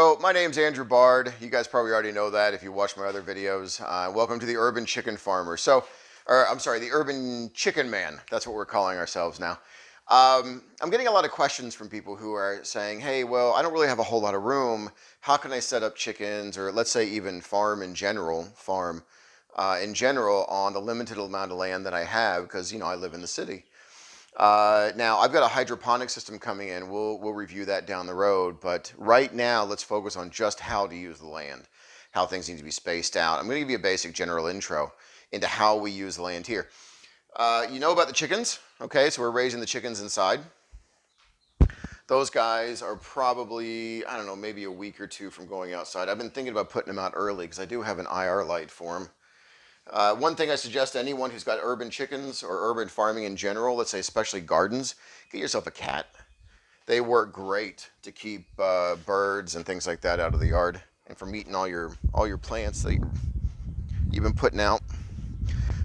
So my name's Andrew Bard. You guys probably already know that if you watch my other videos. Welcome to the Urban Chicken Farmer. I'm sorry, the Urban Chicken Man. That's what we're calling ourselves now. I'm getting a lot of questions from people who are saying, hey, well, I don't really have a whole lot of room. How can I set up chickens, or let's say even farm in general on the limited amount of land that I have, because, you know, I live in the city. Now, I've got a hydroponic system coming in. We'll review that down the road. But right now, let's focus on just how to use the land, how things need to be spaced out. I'm going to give you a basic general intro into how we use the land here. You know about the chickens, okay? So we're raising the chickens inside. Those guys are probably, I don't know, maybe a week or two from going outside. I've been thinking about putting them out early because I do have an IR light for them. One thing I suggest to anyone who's got urban chickens or urban farming in general, let's say especially gardens, get yourself a cat. They work great to keep birds and things like that out of the yard and from eating all your plants that you've been putting out.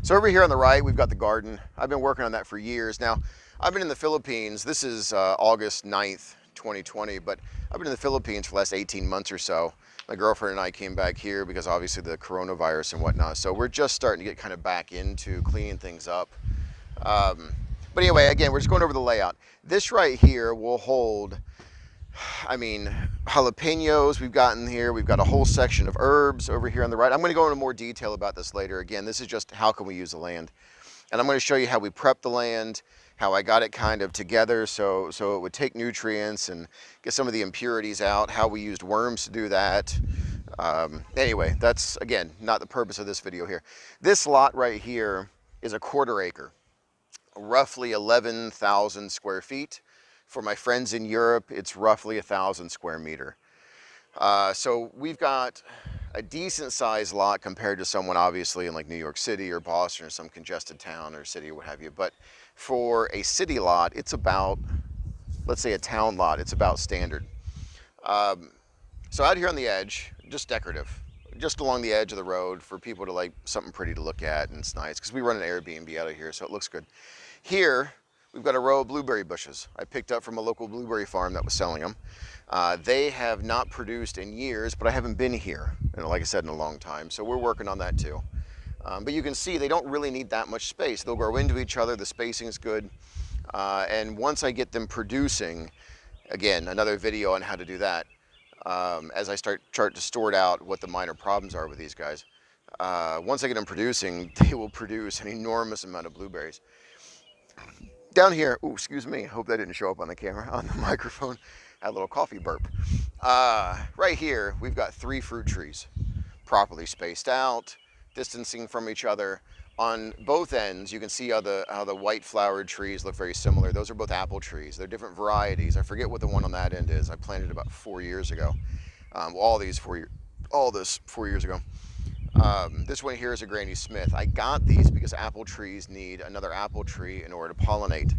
So over here on the right, we've got the garden. I've been working on that for years. Now, I've been in the Philippines. This is August 9th, 2020, but I've been in the Philippines for the last 18 months or so. My girlfriend and I came back here because obviously the coronavirus and whatnot. So we're just starting to get kind of back into cleaning things up. But anyway, again, we're just going over the layout. This right here will hold, jalapenos we've gotten here. We've got a whole section of herbs over here on the right. I'm going to go into more detail about this later. Again, this is just how can we use the land. And I'm going to show you how we prep the land, how I got it kind of together so it would take nutrients and get some of the impurities out, how we used worms to do that. Anyway, that's, again, not the purpose of this video here. This lot right here is a 1/4 acre, roughly 11,000 square feet. For my friends in Europe, it's roughly 1,000 square meter. So we've got a decent sized lot compared to someone obviously in like New York City or Boston or some congested town or city or what have you. But for a city lot, it's about, let's say a town lot, it's about standard. So out here on the edge, just decorative, just along the edge of the road for people to like something pretty to look at, and it's nice because we run an Airbnb out of here, so it looks good. Here, we've got a row of blueberry bushes I picked up from a local blueberry farm that was selling them. They have not produced in years, but I haven't been here, like I said, in a long time. So we're working on that too. But you can see they don't really need that much space. They'll grow into each other. The spacing is good. And once I get them producing, again, another video on how to do that. As I start to sort out what the minor problems are with these guys. Once I get them producing, they will produce an enormous amount of blueberries. Down here, oh, excuse me, I hope that didn't show up on the camera, on the microphone. Had a little coffee burp. Right here, we've got 3 fruit trees, properly spaced out, distancing from each other. On both ends, you can see how the white flowered trees look very similar. Those are both apple trees. They're different varieties. I forget what the one on that end is. I planted about 4 years ago. All this 4 years ago. This one here is a Granny Smith. I got these because apple trees need another apple tree in order to pollinate.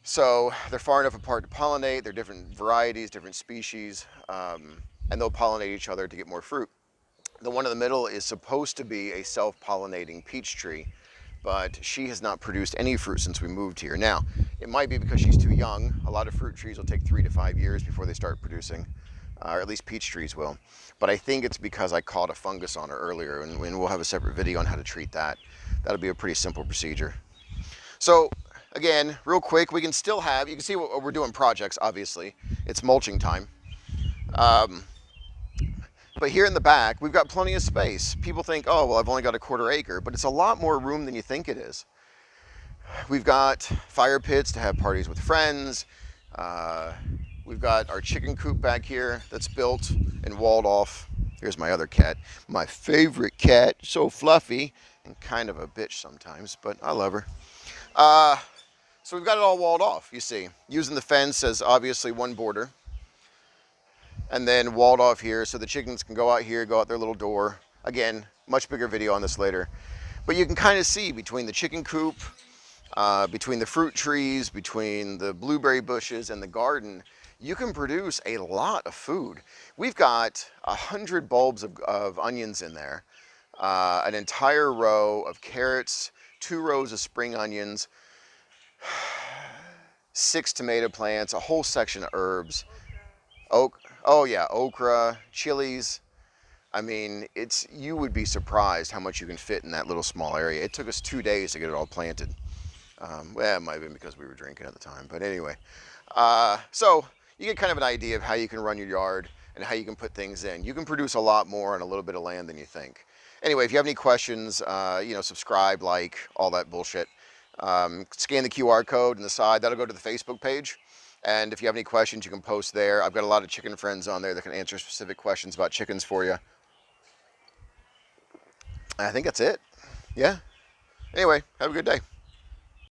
So they're far enough apart to pollinate. They're different varieties, different species, and they'll pollinate each other to get more fruit. The one in the middle is supposed to be a self-pollinating peach tree, but she has not produced any fruit since we moved here. Now, it might be because she's too young. A lot of fruit trees will take 3 to 5 years before they start producing, or at least peach trees will. But I think it's because I caught a fungus on her earlier, and we'll have a separate video on how to treat that. That'll be a pretty simple procedure. So, again, real quick, we can still have, you can see what we're doing projects, obviously. It's mulching time. But here in the back, we've got plenty of space. People think, oh, well, I've only got a 1/4 acre, but it's a lot more room than you think it is. We've got fire pits to have parties with friends. We've got our chicken coop back here that's built and walled off. Here's my other cat, my favorite cat, so fluffy and kind of a bitch sometimes, but I love her. So we've got it all walled off, you see, using the fence as obviously one border, and then walled off here so the chickens can go out here, go out their little door. Again, much bigger video on this later. But you can kind of see between the chicken coop, between the fruit trees, between the blueberry bushes and the garden, you can produce a lot of food. We've got 100 bulbs of onions in there, an entire row of carrots, 2 rows of spring onions, 6 tomato plants, a whole section of herbs. Oh yeah, okra, chilies. I mean, you would be surprised how much you can fit in that little small area. It took us 2 days to get it all planted. Well, it might have been because we were drinking at the time, but anyway. So you get kind of an idea of how you can run your yard and how you can put things in. You can produce a lot more on a little bit of land than you think. Anyway, if you have any questions, subscribe, like, all that bullshit. Scan the QR code on the side. That'll go to the Facebook page. And if you have any questions, you can post there. I've got a lot of chicken friends on there that can answer specific questions about chickens for you. I think that's it. Yeah. Anyway, have a good day.